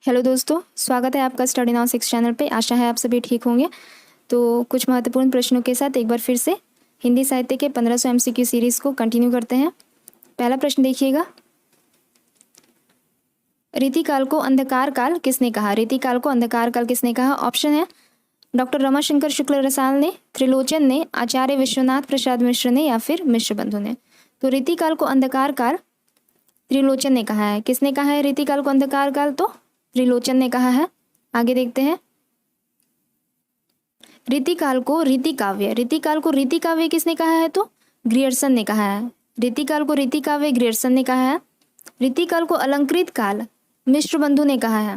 Hello दोस्तों, स्वागत है आपका स्टडी नाउ 6 चैनल पे। आशा है आप सभी ठीक होंगे। तो कुछ महत्वपूर्ण प्रश्नों के साथ एक बार फिर से हिंदी साहित्य के 1500 एमसीक्यू सीरीज़ को कंटिन्यू करते हैं। पहला प्रश्न देखिएगा, रीतिकाल को अंधकार काल किसने कहा? रीतिकाल को अंधकार काल किसने कहा? ऑप्शन है डॉक्टर रमाशंकर शुक्ल रसाल ने, त्रिलोचन ने, आचार्य विश्वनाथ प्रसाद मिश्र ने या फिर मिश्र बंधु ने। तो रीतिकाल को अंधकार काल त्रिलोचन ने कहा है। किसने कहा है रीतिकाल को अंधकार काल? तो त्रिलोचन ने कहा है। आगे देखते हैं, रीतिकाल को रीतिकाव्य किसने कहा है? तो ग्रियर्सन ने कहा है। रीतिकाल को रीतिकाव्य ग्रियर्सन ने कहा है। रीतिकाल को अलंकृत काल मिश्र बंधु ने कहा है।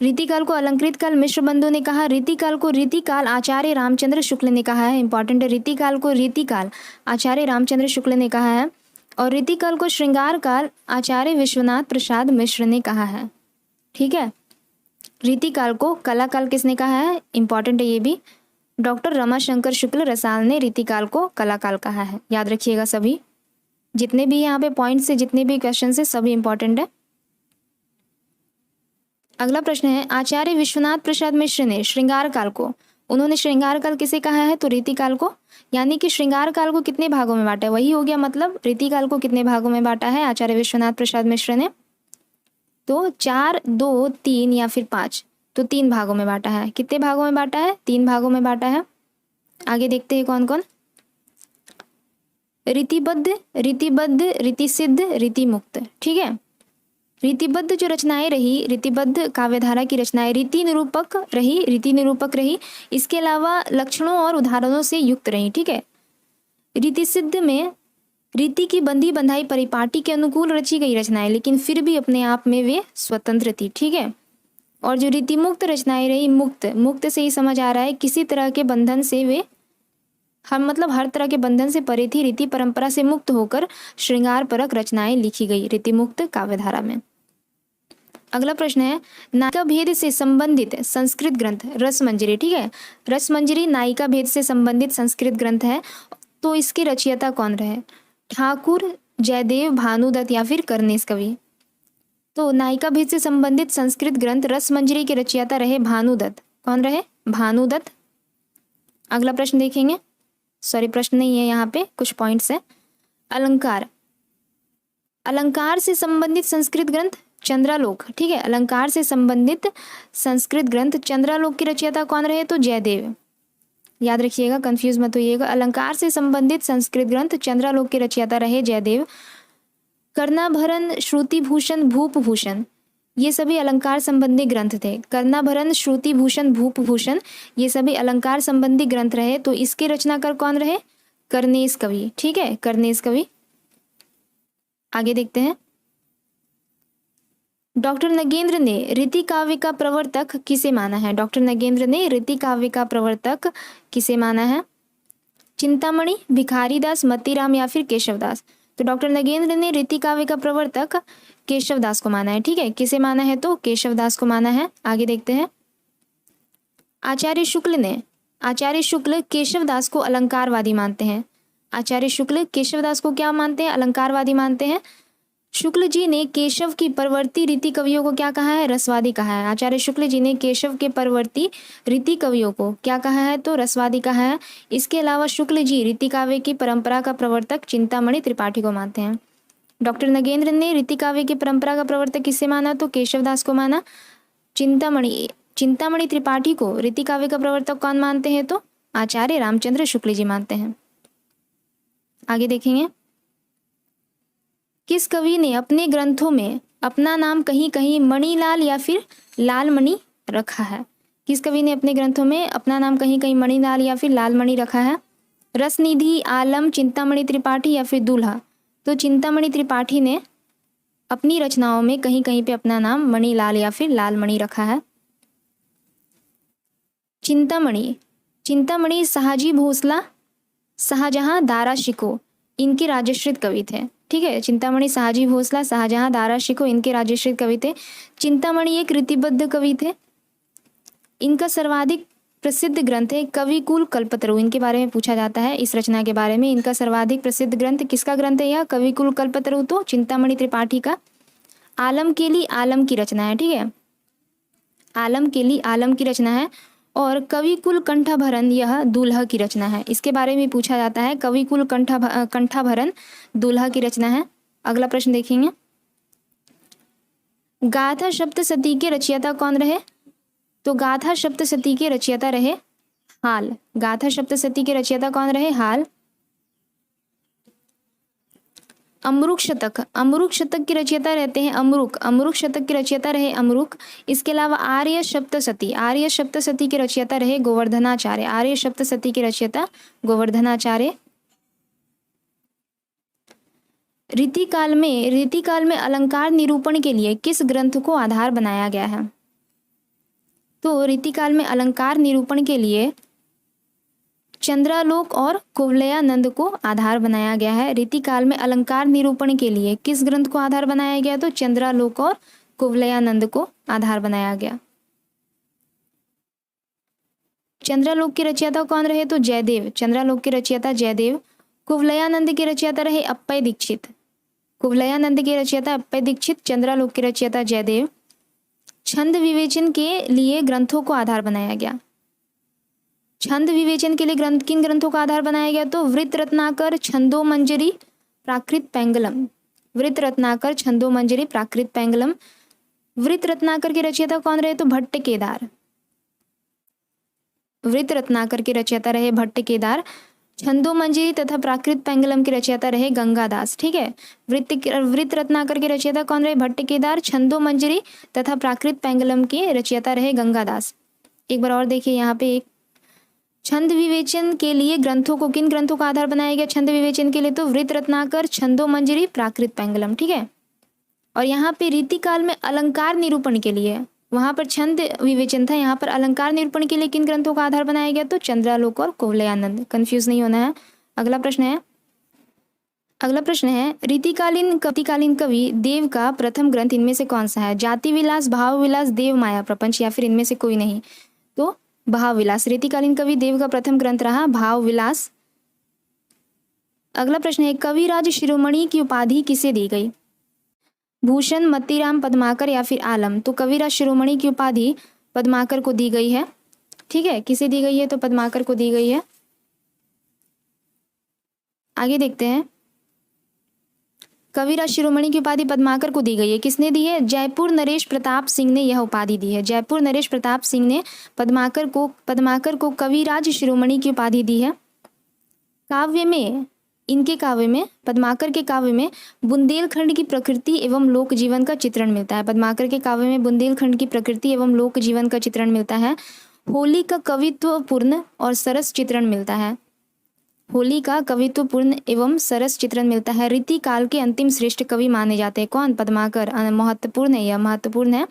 रीतिकाल को अलंकृत काल मिश्र बंधु ने कहा। रीतिकाल को रीतिकाल आचार्य रामचंद्र शुक्ल ने कहा है। इंपॉर्टेंट है, रीतिकाल को रीतिकाल आचार्य रामचंद्र शुक्ल ने कहा है। और रीतिकाल को श्रृंगार काल आचार्य विश्वनाथ प्रसाद मिश्र ने कहा है। ठीक है, रीतिकाल को कला काल किसने कहा है? इंपॉर्टेंट है ये भी, डॉक्टर रमाशंकर शुक्ल रसाल ने रीतिकाल को कला काल कहा है। याद रखिएगा सभी, जितने भी यहाँ पे पॉइंट्स से जितने भी क्वेश्चन है सभी इंपॉर्टेंट है। अगला प्रश्न है, आचार्य विश्वनाथ प्रसाद मिश्र ने श्रृंगार काल को, उन्होंने श्रृंगार काल किसे कहा है? तो रीतिकाल को। यानी कि श्रृंगार काल को कितने भागों में बांटा है? वही हो गया, मतलब रीतिकाल को कितने भागों में बांटा है आचार्य विश्वनाथ प्रसाद मिश्र ने? तो 4, 2, 3 या फिर 5, तो 3 भागों में बांटा है। कितने भागों में बांटा है? 3 भागों में बांटा है। आगे देखते हैं कौन कौन। रीतिबद्ध, रीतिसिद्ध, रीतिमुक्त। ठीक है, रीतिबद्ध जो रचनाएं रही, रीतिबद्ध काव्यधारा की रचनाएं रीति निरूपक रही, इसके अलावा लक्षणों और उदाहरणों से युक्त रही। ठीक है, रीतिसिद्ध में रीति की बंधी बंधाई परिपाटी के अनुकूल रची गई रचनाएं, लेकिन फिर भी अपने आप में वे स्वतंत्र थी। ठीक है, और जो रीति मुक्त रचनाएं रही, मुक्त से ही समझ आ रहा है किसी तरह के बंधन से वे हर तरह के बंधन से परे थी। रीति परंपरा से मुक्त होकर श्रृंगार परक रचनाएं लिखी गई रीति मुक्त काव्यधारा में। अगला प्रश्न है, नायिका भेद से संबंधित संस्कृत ग्रंथ रसमंजरी। ठीक है, रसमंजरी नायिका भेद से संबंधित संस्कृत ग्रंथ है। तो इसके रचयिता कौन रहे? ठाकुर, जयदेव, भानुदत्त या फिर कर्नेश कवि। तो नायिका भेद से संबंधित संस्कृत ग्रंथ रसमंजरी के रचयिता रहे भानुदत्त। कौन रहे? भानुदत्त। अगला प्रश्न देखेंगे, प्रश्न नहीं है, यहाँ पे कुछ पॉइंट्स है। अलंकार से संबंधित संस्कृत ग्रंथ चंद्रालोक। ठीक है, अलंकार से संबंधित संस्कृत ग्रंथ चंद्रालोक के रचयिता कौन रहे? तो जयदेव। याद रखिएगा, कंफ्यूज मत होइएगा। अलंकार से संबंधित संस्कृत ग्रंथ चंद्रालोक के रचयिता रहे जयदेव। कर्णाभरण, श्रुतिभूषण, भूपभूषण, ये सभी अलंकार संबंधी ग्रंथ थे। कर्णाभरण, श्रुतिभूषण, भूपभूषण, ये सभी अलंकार संबंधी ग्रंथ रहे। तो इसके रचनाकार कौन रहे? कर्नेश कवि। ठीक है, कर्नेश कवि। आगे देखते हैं, डॉक्टर नगेंद्र ने रीति काव्य का प्रवर्तक किसे माना है? डॉक्टर नगेंद्र ने रीति काव्य का प्रवर्तक किसे माना है? चिंतामणि, भिखारीदास, मतीराम या फिर केशवदास। तो डॉक्टर नगेंद्र ने रीति काव्य का प्रवर्तक केशवदास को माना है। ठीक है, किसे माना है? तो केशवदास को माना है। आगे देखते हैं, आचार्य शुक्ल केशवदास को अलंकारवादी मानते हैं। आचार्य शुक्ल केशवदास को क्या मानते हैं? अलंकारवादी मानते हैं। शुक्ल जी ने केशव की परवर्ती रीति कवियों को क्या कहा है? रसवादी कहा है। आचार्य शुक्ल जी ने केशव के परवर्ती रीति कवियों को क्या कहा है? तो रसवादी कहा है। इसके अलावा शुक्ल जी रीति काव्य की परंपरा का प्रवर्तक चिंतामणि त्रिपाठी को मानते हैं। डॉक्टर नगेंद्र ने रीति काव्य की परंपरा का प्रवर्तक किससे माना? तो केशवदास को माना। चिंतामणि त्रिपाठी को रीति काव्य का प्रवर्तक कौन मानते हैं? तो आचार्य रामचंद्र शुक्ल जी मानते हैं। आगे देखेंगे, किस कवि ने अपने ग्रंथों में अपना नाम कहीं कहीं मणिलाल या फिर लालमणि रखा है? किस कवि ने अपने ग्रंथों में अपना नाम कहीं कहीं मणिलाल या फिर लालमणि रखा है? रसनिधि, आलम, चिंतामणि त्रिपाठी या फिर दूल्हा। तो चिंतामणि त्रिपाठी ने अपनी रचनाओं में कहीं कहीं पे अपना नाम मणिलाल या फिर लालमणि रखा है। चिंतामणि शाहजी भोसला, शाहजहां, दारा शिकोह इनके राजश्रित कवि थे। ठीक है, चिंतामणि शाहजी भोसला, शाहजहां, दारा शिकोह इनके राजश्रित कवि थे। चिंतामणि एक रीतिबद्ध कवि थे। इनका सर्वाधिक प्रसिद्ध ग्रंथ है कविकुल कल्पतरु। इनके बारे में पूछा जाता है, इस रचना के बारे में। इनका सर्वाधिक प्रसिद्ध ग्रंथ किसका ग्रंथ है? यह कविकुल कल्पतरु, तो चिंतामणि त्रिपाठी का। आलम केली आलम की रचना है, ठीक है, आलम केली आलम की रचना है। और कविकुल कंठाभरण यह दूल्हा की रचना है। इसके बारे में पूछा जाता है, कविकुल कंठाभरण दूल्हा की रचना है। अगला प्रश्न देखेंगे, गाथा सप्तशती के रचयिता कौन रहे? तो गाथा सप्तशती के रचयिता रहे हाल। गाथा सप्तशती के रचयिता कौन रहे? हाल। अमरुक शतक, अमरुक शतक के रचयिता रहते हैं अमरुक, अमरुक शतक के रचयिता रहे अमरुक। इसके अलावा आर्य सप्तशती, आर्य सप्तशती के रचयिता रहे गोवर्धनाचार्य, आर्य सप्तशती के रचयिता गोवर्धनाचार्य। रीतिकाल में अलंकार निरूपण के लिए किस ग्रंथ को आधार बनाया गया है? तो रीतिकाल में अलंकार निरूपण के लिए चंद्रालोक और कुवलयानंद को आधार बनाया गया है। रीतिकाल में अलंकार निरूपण के लिए किस ग्रंथ को आधार बनाया गया? तो चंद्रालोक और कुवलयानंद को आधार बनाया गया। चंद्रालोक के रचयिता कौन रहे? तो जयदेव, चंद्रालोक के रचयिता जयदेव। कुवलयानंद के रचयिता रहे अप्पय दीक्षित, कुवलयानंद के रचयिता अप्पय दीक्षित, चंद्रालोक के रचयिता जयदेव। छंद विवेचन के लिए ग्रंथों को आधार बनाया गया। छंद विवेचन के लिए किन ग्रंथों का आधार बनाया गया? तो वृत्त रत्नाकर, छंदोमंजरी, प्राकृत पैंगलम, वृत्त रत्नाकर, छंदोमंजरी, प्राकृत पैंगलम। वृत्त रत्नाकर के रचयिता कौन रहे? तो भट्ट केदार, वृत्त रत्नाकर के रचयिता रहे भट्ट केदार। छंदोमंजरी तथा प्राकृत पैंगलम के रचयिता रहे गंगादास, ठीक है। वृत्त रत्नाकर के रचयिता कौन रहे? भट्ट केदार। छंदोमंजरी तथा प्राकृत पैंगलम के रचयिता रहे गंगादास। एक बार और देखिए यहाँ पे, एक छंद विवेचन के लिए ग्रंथों को, किन ग्रंथों का आधार बनाया गया छंद विवेचन के लिए? तो वृत्त रत्नाकर, छंदोमंजरी, प्राकृत पैंगलम, ठीक है। और यहाँ पे रीतिकाल में अलंकार निरूपण के लिए, वहां पर छंद विवेचन था, यहाँ पर अलंकार निरूपण के लिए किन ग्रंथों का आधार बनाया गया? तो चंद्रालोक और कुवलयानंद। कंफ्यूज नहीं होना है। अगला प्रश्न है रीतिकालीन कवि देव का प्रथम ग्रंथ इनमें से कौन सा है? जाति विलास, भाव विलास, देव माया प्रपंच, या फिर इनमें से कोई नहीं? तो भाव विलास। रीतिकालीन कवि देव का प्रथम ग्रंथ रहा भाव विलास। अगला प्रश्न है कविराज शिरोमणि की उपाधि किसे दी गई? भूषण, मतीराम, पद्माकर या फिर आलम? तो कविराज शिरोमणि की उपाधि पद्माकर को दी गई है, ठीक है। किसे दी गई है? तो पद्माकर को दी गई है। आगे देखते हैं, कविराज शिरोमणि की उपाधि पद्माकर को दी गई है। किसने दी है? जयपुर नरेश प्रताप सिंह ने यह उपाधि दी है। जयपुर नरेश प्रताप सिंह ने पद्माकर को कविराज शिरोमणि की उपाधि दी है। पद्माकर के काव्य में बुंदेलखंड की प्रकृति एवं लोक जीवन का चित्रण मिलता है। पद्माकर के काव्य में बुंदेलखंड की प्रकृति एवं लोक जीवन का चित्रण मिलता है। होली का कवित्वपूर्ण और सरस चित्रण मिलता है। होली का कवित्वपूर्ण एवं सरस चित्रण मिलता है। रीति काल के अंतिम श्रेष्ठ कवि माने जाते हैं। कौन? पद्माकर। महत्वपूर्ण है, यह महत्वपूर्ण है।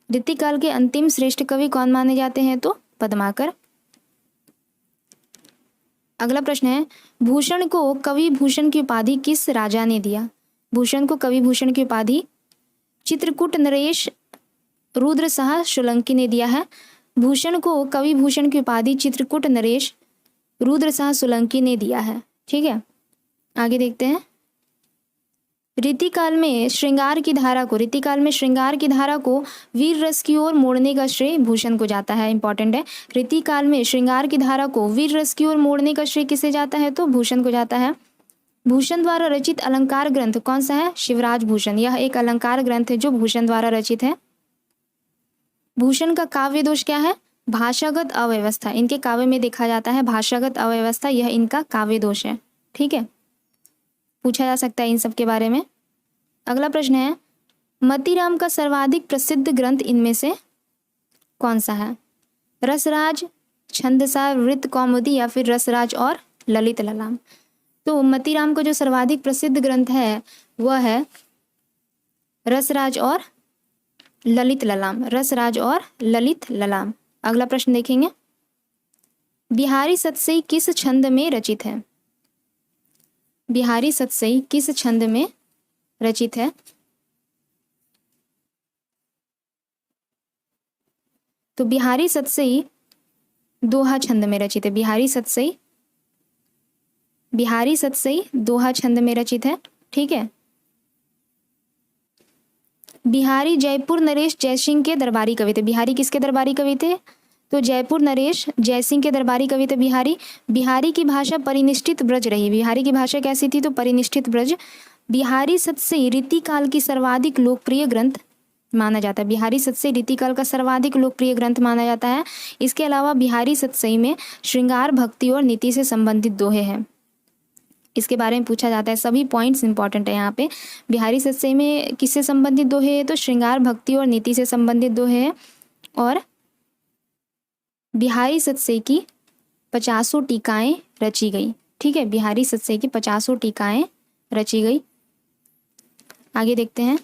रीति काल के अंतिम श्रेष्ठ कवि कौन माने जाते हैं? तो पद्माकर। अगला प्रश्न है भूषण को कवि भूषण की उपाधि किस राजा ने दिया? भूषण को कवि भूषण की उपाधि चित्रकूट नरेश रुद्र शाह सोलंकी ने दिया है। भूषण को कवि भूषण की उपाधि चित्रकूट नरेश रुद्र शाह सोलंकी ने दिया है, ठीक है। आगे देखते हैं, रीतिकाल में श्रृंगार की धारा को वीर रस की ओर मोड़ने का श्रेय भूषण को जाता है। इंपॉर्टेंट है। रीतिकाल में श्रृंगार की धारा को वीर रस की ओर मोड़ने का श्रेय किसे जाता है? तो भूषण को जाता है। भूषण द्वारा रचित अलंकार ग्रंथ कौन सा है? शिवराज भूषण। यह एक अलंकार ग्रंथ है जो भूषण द्वारा रचित है। भूषण का काव्य दोष क्या है? भाषागत अव्यवस्था। इनके काव्य में देखा जाता है भाषागत अव्यवस्था, यह इनका काव्य दोष है, ठीक है। पूछा जा सकता है इन सब के बारे में। अगला प्रश्न है मतीराम का सर्वाधिक प्रसिद्ध ग्रंथ इनमें से कौन सा है? रसराज, छंदसार, वृत्त कौमुदी या फिर रसराज और ललित ललाम? तो मतीराम का जो सर्वाधिक प्रसिद्ध ग्रंथ है वह है रसराज और ललित ललाम। रसराज और ललित ललाम। अगला प्रश्न देखेंगे, बिहारी सतसई किस छंद में रचित है? बिहारी सतसई किस छंद में रचित है? तो बिहारी सतसई दोहा छंद में रचित है। बिहारी सतसई दोहा छंद में रचित है, ठीक है। बिहारी जयपुर नरेश जयसिंह के दरबारी कवि थे। बिहारी किसके दरबारी कवि थे? तो जयपुर नरेश जयसिंह के दरबारी कवि थे बिहारी। बिहारी की भाषा परिनिष्ठित ब्रज रही। बिहारी की भाषा कैसी थी? तो परिनिष्ठित ब्रज। बिहारी सतसई रीतिकाल की सर्वाधिक लोकप्रिय ग्रंथ माना जाता है। बिहारी सतसई रीतिकाल का सर्वाधिक लोकप्रिय ग्रंथ माना जाता है। इसके अलावा बिहारी सतसई में श्रृंगार, भक्ति और नीति से संबंधित दोहे हैं। इसके बारे में पूछा जाता है। सभी पॉइंट्स इंपॉर्टेंट है यहाँ पे। बिहारी सतसई में किससे संबंधित दोहे है? तो श्रृंगार, भक्ति और नीति से संबंधित दोहे हैं। और बिहारी सतसई की 50 टीकाएं रची गई। ठीक है, बिहारी सतसई की 50 टीकाएं रची गई। आगे देखते हैं।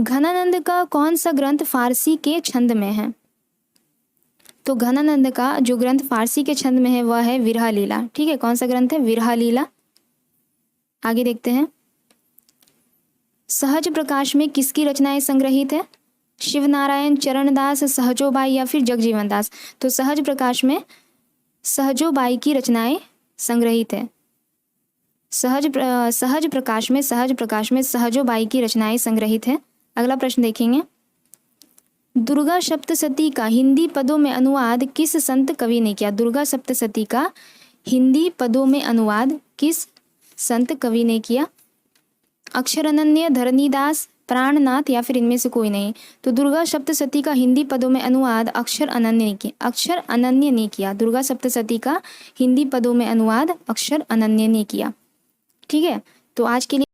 घनानंद का कौन सा ग्रंथ फारसी के छंद में है? तो घनानंद का जो ग्रंथ फारसी के छंद में है वह है विरह लीला। ठीक है, कौन सा ग्रंथ है? विरह लीला। आगे देखते हैं। सहज प्रकाश में किसकी रचनाएं संग्रहित है? शिवनारायण, चरणदास, सहजोबाई या फिर जगजीवन दास? तो सहज प्रकाश में सहजोबाई की रचनाएं संग्रहित है। सहज प्रकाश में सहजोबाई की रचनाएं संग्रहित है। अगला प्रश्न देखेंगे। दुर्गा सप्तशती का हिंदी पदों में अनुवाद किस संत कवि ने किया? दुर्गा सप्तशती का हिंदी पदों में अनुवाद किस संत कवि ने किया? अक्षरानन्य, धरणीदास, प्राणनाथ या फिर इनमें से कोई नहीं? तो दुर्गा सप्तशती का हिंदी पदों में अनुवाद अक्षरानन्य ने किया। दुर्गा सप्तशती का हिंदी पदों में अनुवाद अक्षरानन्य ने किया। ठीक है, तो आज के लिए